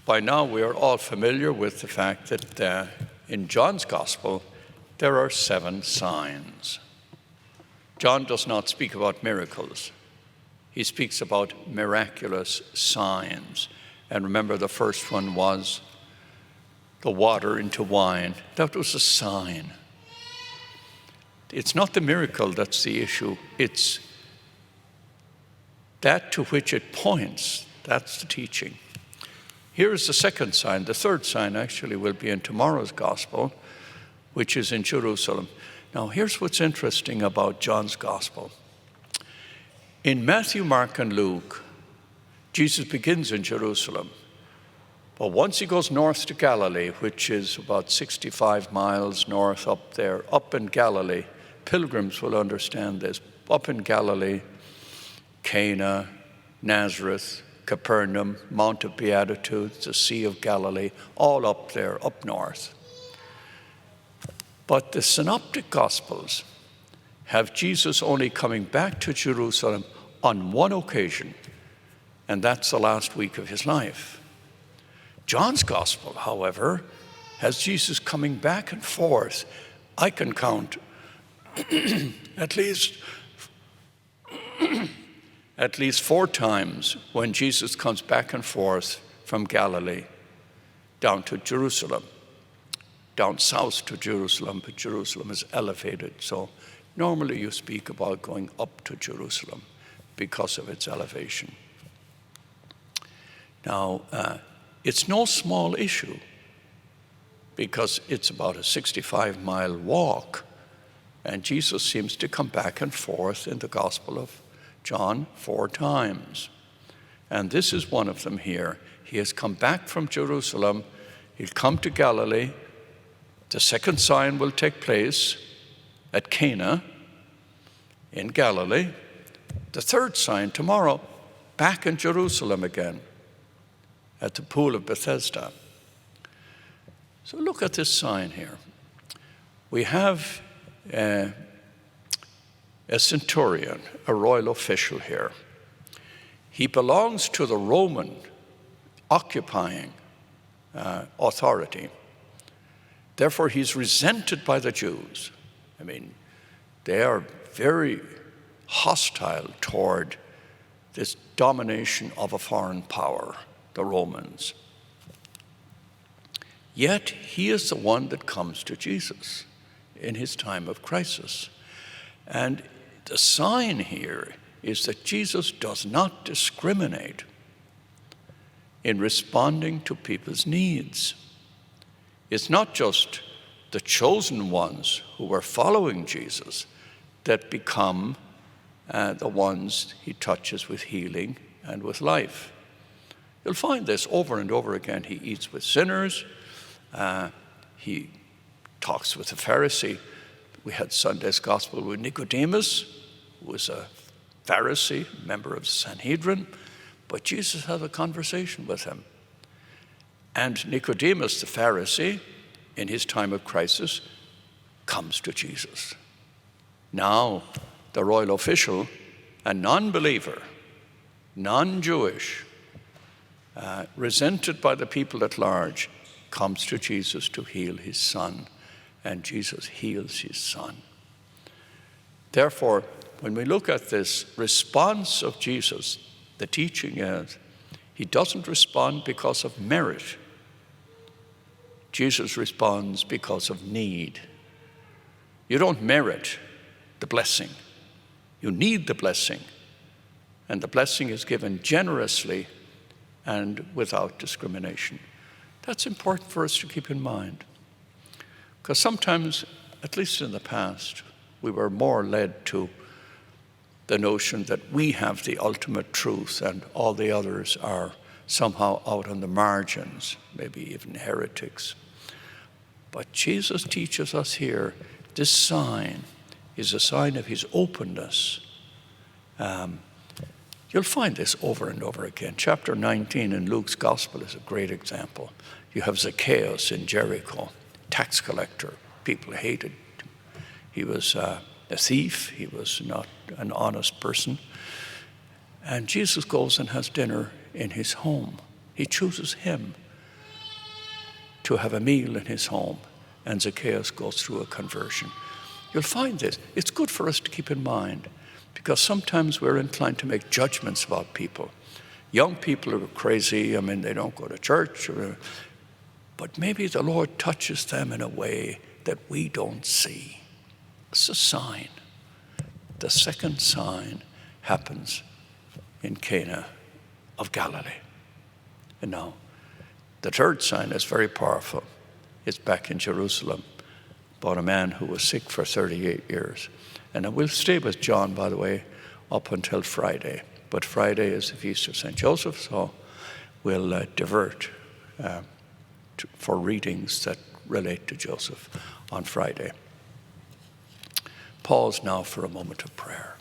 By now we are all familiar with the fact that in John's Gospel there are 7 signs. John does not speak about miracles. He speaks about miraculous signs. And remember, the first one was the water into wine. That was a sign. It's not the miracle that's the issue. It's that to which it points. That's the teaching. Here is the second sign. The third sign actually will be in tomorrow's Gospel, which is in Jerusalem. Now, here's what's interesting about John's Gospel. In Matthew, Mark, and Luke, Jesus begins in Jerusalem. But once he goes north to Galilee, which is about 65 miles north up there, up in Galilee, pilgrims will understand this, up in Galilee, Cana, Nazareth, Capernaum, Mount of Beatitudes, the Sea of Galilee, all up there, up north. But the Synoptic Gospels have Jesus only coming back to Jerusalem on one occasion, and that's the last week of his life. John's Gospel, however, has Jesus coming back and forth. I can count at least 4 times when Jesus comes back and forth from Galilee down to Jerusalem, down south to Jerusalem, but Jerusalem is elevated. So normally you speak about going up to Jerusalem because of its elevation. Now, it's no small issue because it's about a 65-mile walk, and Jesus seems to come back and forth in the Gospel of John 4 times. And this is one of them here. He has come back from Jerusalem. He'll come to Galilee. The second sign will take place at Cana in Galilee. The third sign tomorrow, back in Jerusalem again at the pool of Bethesda. So look at this sign here. We have a centurion, a royal official here. He belongs to the Roman occupying authority. Therefore, he's resented by the Jews. I mean, they are very hostile toward this domination of a foreign power, the Romans. Yet, he is the one that comes to Jesus in his time of crisis. And the sign here is that Jesus does not discriminate in responding to people's needs. It's not just the chosen ones who were following Jesus that become the ones he touches with healing and with life. You'll find this over and over again. He eats with sinners. He talks with the Pharisee. We had Sunday's Gospel with Nicodemus, who was a Pharisee, member of the Sanhedrin, but Jesus had a conversation with him. And Nicodemus, the Pharisee, in his time of crisis, comes to Jesus. Now, the royal official, a non-believer, non-Jewish, resented by the people at large, comes to Jesus to heal his son, and Jesus heals his son. Therefore, when we look at this response of Jesus, the teaching is, he doesn't respond because of merit. Jesus responds because of need. You don't merit the blessing. You need the blessing. And the blessing is given generously and without discrimination. That's important for us to keep in mind. Because sometimes, at least in the past, we were more led to the notion that we have the ultimate truth and all the others are somehow out on the margins, maybe even heretics. But Jesus teaches us here, this sign is a sign of his openness. You'll find this over and over again. Chapter 19 in Luke's Gospel is a great example. You have Zacchaeus in Jericho, tax collector. People hated him. He was a thief. He was not an honest person. And Jesus goes and has dinner in his home. He chooses him to have a meal in his home, and Zacchaeus goes through a conversion. You'll find this. It's good for us to keep in mind, because sometimes we're inclined to make judgments about people. Young people are crazy. I mean, they don't go to church. But maybe the Lord touches them in a way that we don't see. It's a sign. The second sign happens in Cana of Galilee. And now, the third sign is very powerful. It's back in Jerusalem, about a man who was sick for 38 years. And we'll stay with John, by the way, up until Friday. But Friday is the feast of St. Joseph, so we'll divert for readings that relate to Joseph on Friday. Pause now for a moment of prayer.